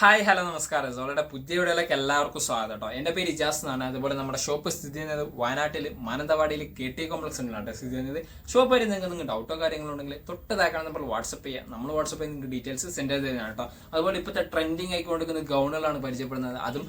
Hi hello നമസ്കാരം സോളയുടെ പുതിയ വീഡിയോയിലേക്ക് എല്ലാവർക്കും സ്വാഗതം കേട്ടോ. എൻ്റെ പേര് ഇജാസ് എന്നാണ്. അതുപോലെ നമ്മുടെ ഷോപ്പ് സ്ഥിതി ചെയ്യുന്നത് വയനാട്ടിൽ മാനന്തവാടിയിൽ KT കോംപ്ലക്സ് ഉണ്ട് സ്ഥിതി ചെയ്യുന്നത്. ഷോപ്പ് ആയിട്ട് നിങ്ങൾക്ക് ഡൗട്ടോ കാര്യങ്ങളുണ്ടെങ്കിൽ തൊട്ട് താഴെ നമ്മൾ വാട്സപ്പ് ചെയ്യാം. നമ്മൾ വാട്സപ്പ് ചെയ്ത് നിങ്ങൾക്ക് ഡീറ്റെയിൽസ് സെൻഡ് ചെയ്ത് തരാണ് കേട്ടോ. അതുപോലെ ഇപ്പോഴത്തെ ട്രെൻഡിങ് ആയിക്കൊണ്ടിരിക്കുന്ന ഗൗണുകളാണ് പരിചയപ്പെടുന്നത്. അതും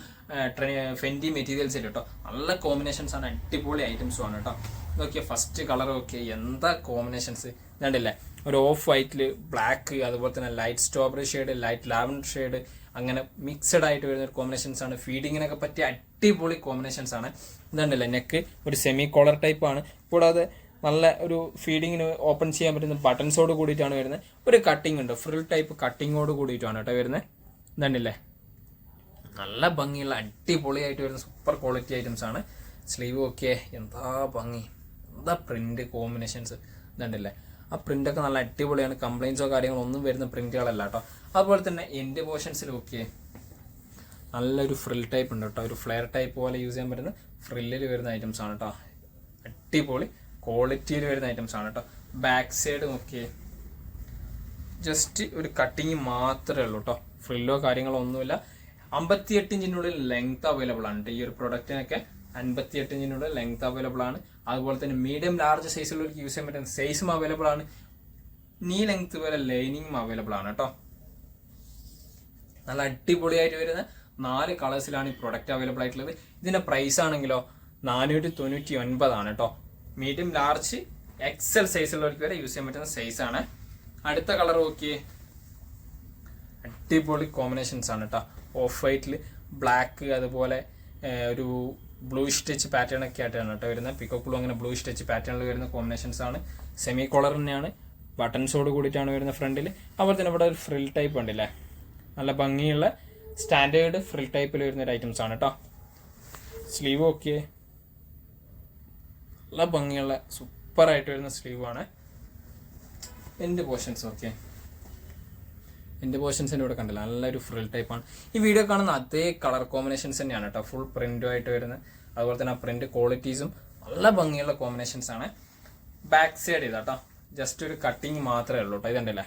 ഫെൻഡി മെറ്റീരിയൽസ് കേട്ടോ. നല്ല കോമ്പിനേഷൻസ് ആണ്, അടിപൊളി ഐറ്റംസും ആണ് കേട്ടോ. ഇതൊക്കെ ഫസ്റ്റ് കളർ ഒക്കെ എന്താ കോമ്പിനേഷൻസ് കണ്ടില്ലേ. ഒരു ഓഫ് വൈറ്റിൽ ബ്ലാക്ക്, അതുപോലെ തന്നെ light strawberry shade, light lavender shade, അങ്ങനെ മിക്സഡ് ആയിട്ട് വരുന്ന ഒരു കോമ്പിനേഷൻസ് ആണ്. ഫീഡിങ്ങിനൊക്കെ പറ്റിയ അടിപൊളി കോമ്പിനേഷൻസ് ആണ്. ഇതുണ്ടല്ലേ, നെക്ക് ഒരു സെമി കോളർ ടൈപ്പ് ആണ്. കൂടാതെ നല്ല ഒരു ഫീഡിങ്ങിന് ഓപ്പൺ ചെയ്യാൻ പറ്റുന്ന ബട്ടൺസോട് കൂടിയിട്ടാണ് വരുന്നത്. ഒരു കട്ടിങ് ഉണ്ട്, ഫ്രിൽ ടൈപ്പ് കട്ടിങ്ങോട് കൂടിയിട്ടാണ് കേട്ടോ വരുന്നത്. ഇതുണ്ടല്ലേ, നല്ല ഭംഗിയുള്ള അടിപൊളിയായിട്ട് വരുന്ന സൂപ്പർ ക്വാളിറ്റി ഐറ്റംസ് ആണ്. സ്ലീവ് ഒക്കെ എന്താ ഭംഗി, എന്താ പ്രിന്റ് കോമ്പിനേഷൻസ്. ഇതുണ്ടല്ലേ, ആ പ്രിൻ്റൊക്കെ നല്ല അടിപൊളിയാണ്. കംപ്ലയിൻസോ കാര്യങ്ങളോ ഒന്നും വരുന്ന പ്രിന്റുകളല്ല കേട്ടോ. അതുപോലെ തന്നെ എൻ്റെ പോർഷൻസിൽ ഓക്കെ നല്ലൊരു ഫ്രിൽ ടൈപ്പ് ഉണ്ട് കേട്ടോ. ഒരു ഫ്ലെയർ ടൈപ്പ് പോലെ യൂസ് ചെയ്യാൻ പറ്റുന്ന ഫ്രില്ലിൽ വരുന്ന ഐറ്റംസ് ആണ് കേട്ടോ. അടിപൊളി ക്വാളിറ്റിയിൽ വരുന്ന ഐറ്റംസ് ആണ് കേട്ടോ. ബാക്ക് സൈഡ് നോക്കിയേ, ജസ്റ്റ് ഒരു കട്ടിങ് മാത്രമേ ഉള്ളൂ കേട്ടോ. ഫ്രില്ലോ കാര്യങ്ങളോ ഒന്നുമില്ല. 58 ഇഞ്ചിനുള്ളിൽ ലെങ്ത് അവൈലബിൾ ആണ് ഈ ഒരു പ്രൊഡക്റ്റിനൊക്കെ. 58 ഇഞ്ചിനുള്ളിൽ ലെങ്ത് അവൈലബിൾ ആണ്. അതുപോലെ തന്നെ മീഡിയം ലാർജ് സൈസിലുള്ളവർക്ക് യൂസ് ചെയ്യാൻ പറ്റുന്ന സൈസും അവൈലബിൾ ആണ്. നീ ലെങ്ത് വരെ ലൈനിങ്ങും അവൈലബിൾ ആണ് കേട്ടോ. നല്ല അടിപൊളിയായിട്ട് വരുന്ന 4 കളേഴ്സിലാണ് ഈ പ്രൊഡക്റ്റ് അവൈലബിൾ ആയിട്ടുള്ളത്. ഇതിന്റെ പ്രൈസ് ആണെങ്കിലോ 499 ആണ് കേട്ടോ. മീഡിയം ലാർജ് XL സൈസുള്ളവർക്ക് വരെ യൂസ് ചെയ്യാൻ പറ്റുന്ന സൈസാണ്. അടുത്ത കളർ നോക്കിയേ, അടിപൊളി കോമ്പിനേഷൻസ് ആണ് കേട്ടോ. ഓഫ് വൈറ്റിൽ ബ്ലാക്ക്, അതുപോലെ ഒരു ബ്ലൂ സ്റ്റിച്ച് പാറ്റേൺ ഒക്കെ ആയിട്ടാണ് കേട്ടോ വരുന്നത്. പിക്കോക്ക് ബ്ലൂ അങ്ങനെ ബ്ലൂ സ്റ്റിച്ച് പാറ്റേണിൽ വരുന്ന കോമ്പിനേഷൻസ് ആണ്. സെമി കോളർ തന്നെയാണ്, ബട്ടൺസോട് കൂടിയിട്ടാണ് വരുന്നത് ഫ്രണ്ടിൽ. അതുപോലെ തന്നെ ഇവിടെ ഒരു ഫ്രിൽ ടൈപ്പ് ഉണ്ടല്ലേ, നല്ല ഭംഗിയുള്ള സ്റ്റാൻഡേർഡ് ഫ്രിൽ ടൈപ്പിൽ വരുന്ന ഒരു ഐറ്റംസ് ആണ് കേട്ടോ. സ്ലീവ് ഒക്കെ നല്ല ഭംഗിയുള്ള സൂപ്പറായിട്ട് വരുന്ന സ്ലീവ് ആണ്. എൻ്റെ പോർഷൻസ് ഓക്കെ, എൻ്റെ പോർഷൻസിൻ്റെ ഇവിടെ കണ്ടില്ല, നല്ലൊരു ഫ്രിൽ ടൈപ്പാണ്. ഈ വീഡിയോ കാണുന്ന അതേ കളർ കോമ്പിനേഷൻസ് തന്നെയാണ് കേട്ടോ. ഫുൾ പ്രിന്റുമായിട്ട് വരുന്നത്. അതുപോലെ തന്നെ ആ പ്രിന്റ് ക്വാളിറ്റീസും നല്ല ഭംഗിയുള്ള കോമ്പിനേഷൻസ് ആണ്. ബാക്ക് സൈഡ് ചെയ്താ കേട്ടോ, ജസ്റ്റ് ഒരു കട്ടിങ് മാത്രമേ ഉള്ളൂ കേട്ടോ. ഇതുണ്ടല്ലേ,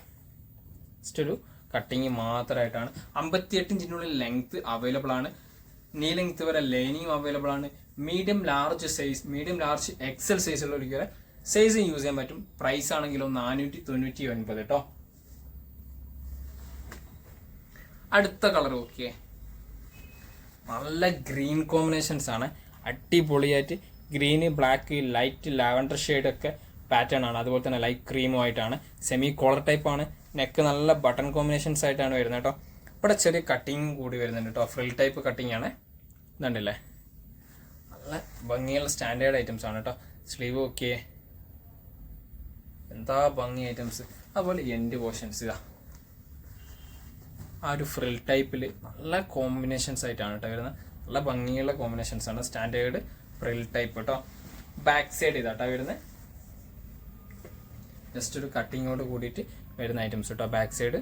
ജസ്റ്റ് ഒരു കട്ടിങ് മാത്രമായിട്ടാണ്. 58 ഇഞ്ചിനുള്ളിൽ ലെങ്ത് അവൈലബിൾ ആണ്. നീ ലെങ്ത് വരെ ലൈനിങ് അവൈലബിൾ ആണ്. Medium large size, medium large XL സൈസുള്ളവർക്ക് വരെ സൈസും യൂസ് ചെയ്യാൻ പറ്റും. പ്രൈസ് ആണെങ്കിലോ 499 കേട്ടോ. അടുത്ത കളർ ഓക്കെ, നല്ല ഗ്രീൻ കോമ്പിനേഷൻസ് ആണ്. അടിപൊളിയായിട്ട് ഗ്രീന്, ബ്ലാക്ക്, ലൈറ്റ് ലാവൻഡർ ഷെയ്ഡൊക്കെ പാറ്റേൺ ആണ്. അതുപോലെ തന്നെ ലൈറ്റ് ക്രീമുമായിട്ടാണ്. സെമി കോളർ ടൈപ്പ് ആണ്. നെക്ക് നല്ല ബട്ടൺ കോമ്പിനേഷൻസ് ആയിട്ടാണ് വരുന്നത് കേട്ടോ. ഇവിടെ ചെറിയ കട്ടിങ് കൂടി വരുന്നുണ്ട് കേട്ടോ. ഫ്രിൽ ടൈപ്പ് കട്ടിങ് ആണ്. ഇതുണ്ടല്ലേ, നല്ല ഭംഗിയുള്ള സ്റ്റാൻഡേർഡ് ഐറ്റംസ് ആണ് കേട്ടോ. സ്ലീവ് ഓക്കെ, എന്താ ഭംഗി ഐറ്റംസ്. അതുപോലെ എൻഡ് പോർഷൻസ് ഇതാ ആ ഒരു ഫ്രിൽ ടൈപ്പിൽ നല്ല കോമ്പിനേഷൻസ് ആയിട്ടാണ് കേട്ടോ വരുന്നത്. നല്ല ഭംഗിയുള്ള കോമ്പിനേഷൻസ് ആണ്. സ്റ്റാൻഡേർഡ് ഫ്രിൽ ടൈപ്പ് കേട്ടോ. ബാക്ക് സൈഡ് ഇതാട്ടോ വരുന്നത്, ജസ്റ്റ് ഒരു കട്ടിങ്ങോട് കൂടിയിട്ട് വരുന്ന ഐറ്റംസ് കേട്ടോ. ബാക്ക് സൈഡ്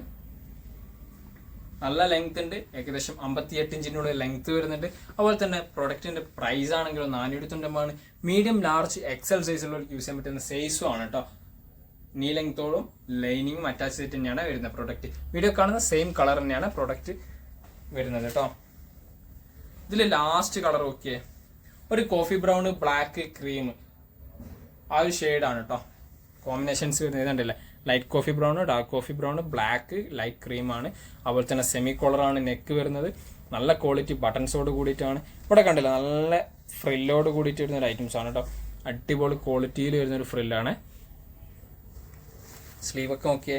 നല്ല ലെങ്ത് ഉണ്ട്, ഏകദേശം 58 ഇഞ്ചിനുള്ള ലെങ്ത് വരുന്നുണ്ട്. അതുപോലെ തന്നെ പ്രൊഡക്റ്റിന്റെ പ്രൈസ് ആണെങ്കിലും 499 മീഡിയം ലാർജ് XL സൈസുള്ളവർക്ക് യൂസ് ചെയ്യാൻ പറ്റുന്ന സൈസും ആണ് കേട്ടോ. നീ ലെങ്ത്തോടും ലൈനിങ്ങും അറ്റാച്ച് ചെയ്തിട്ട് തന്നെയാണ് വരുന്ന പ്രൊഡക്റ്റ്. വീഡിയോ കാണുന്ന സെയിം കളർ തന്നെയാണ് പ്രൊഡക്റ്റ് വരുന്നത് കേട്ടോ. ഇതിൽ ലാസ്റ്റ് കളർ ഓക്കെ, ഒരു കോഫി ബ്രൗൺ, ബ്ലാക്ക്, ക്രീം, ആ ഒരു ഷെയ്ഡാണ് കേട്ടോ. കോമ്പിനേഷൻസ് വരുന്നത് ഇതുണ്ടല്ലേ, light coffee brown, dark coffee brown, black, light cream ആണ്. അതുപോലെ തന്നെ സെമി കോളറാണ് നെക്ക് വരുന്നത്. നല്ല ക്വാളിറ്റി ബട്ടൺസോട് കൂടിയിട്ടാണ്. ഇവിടെ കണ്ടില്ല, നല്ല ഫ്രില്ലോട് കൂടിയിട്ട് വരുന്ന ഒരു ഐറ്റംസ് ആണ് കേട്ടോ. അടിപൊളി ക്വാളിറ്റിയിൽ വരുന്നൊരു ഫ്രില്ലാണ്. സ്ലീവൊക്കെ നോക്കിയേ,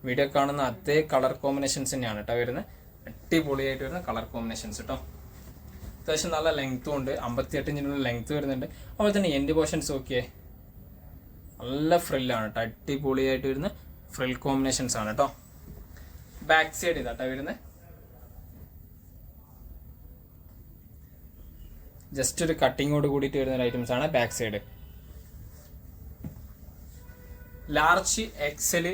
വീഡിയോ കാണുന്ന അതേ കളർ കോമ്പിനേഷൻസ് തന്നെയാണ് കേട്ടോ വരുന്നത്. അടിപൊളിയായിട്ട് വരുന്ന കളർ കോമ്പിനേഷൻസ് കേട്ടോ. അത്യാവശ്യം നല്ല ലെങ്ത്തും ഉണ്ട്, 58 ഇഞ്ചിനുള്ള ലെങ്ത്ത് വരുന്നുണ്ട്. അതുപോലെ തന്നെ എൻഡ് പോർഷൻസ് നോക്കിയേ, നല്ല ഫ്രില്ലാണ് കേട്ടോ. അടിപൊളിയായിട്ട് വരുന്ന ഫ്രിൽ കോമ്പിനേഷൻസ് ആണ് കേട്ടോ. ബാക്ക് സൈഡ് ഇതാട്ടോ വരുന്നത്, ജസ്റ്റ് ഒരു കട്ടിങ്ങോട് കൂടിയിട്ട് വരുന്ന ഒരു ഐറ്റംസ് ആണ് back side. Large XL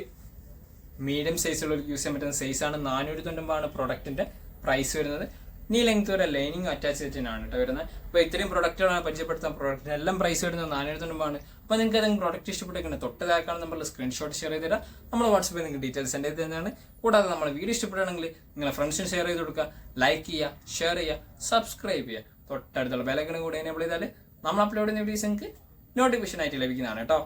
medium സൈസുള്ളവർക്ക് യൂസ് ചെയ്യാൻ പറ്റുന്ന സൈസാണ്. 499 പ്രൊഡക്റ്റിന്റെ പ്രൈസ് വരുന്നത്. നീ ലെങ്ത് വരെ ലൈനിങ് അറ്റാച്ച് ചെയ്തിട്ടാണ് കേട്ടോ വരുന്നത്. അപ്പോൾ ഇത്രയും പ്രൊഡക്റ്റുകളാണ് പരിചയപ്പെടുത്തുന്ന. പ്രൊഡക്റ്റിന് എല്ലാം പ്രൈസ് വരുന്നത് 499. അപ്പോൾ നിങ്ങൾക്ക് ഏതെങ്കിലും പ്രോഡക്റ്റ് ഇഷ്ടപ്പെട്ടെങ്കിൽ തൊട്ട് താഴെ കാണുന്ന നമ്പറിൽ സ്ക്രീൻഷോട്ട് ഷെയർ ചെയ്ത് തരാം. നമ്മുടെ വാട്സപ്പിൽ നിങ്ങൾക്ക് ഡീറ്റെയിൽസ് സെൻഡ് ചെയ്ത് തന്നെയാണ്. കൂടാതെ നമ്മുടെ വീഡിയോ ഇഷ്ടപ്പെടുകയാണെങ്കിൽ നിങ്ങളെ ഫ്രണ്ട്സിന് ഷെയർ ചെയ്ത് കൊടുക്കുക, ലൈക്ക് ചെയ്യുക, ഷെയർ ചെയ്യുക, സബ്സ്ക്രൈബ് ചെയ്യുക. തൊട്ടടുത്തുള്ള ബെലൈക്കൺ കൂടി എനേബിൾ ചെയ്താൽ നമ്മൾ അപ്ലോഡ് ചെയ്യുന്ന വീഡിയോസ് നിങ്ങൾക്ക് നോട്ടിഫിക്കേഷൻ ആയിട്ട് ലഭിക്കുന്നതാണ് കേട്ടോ.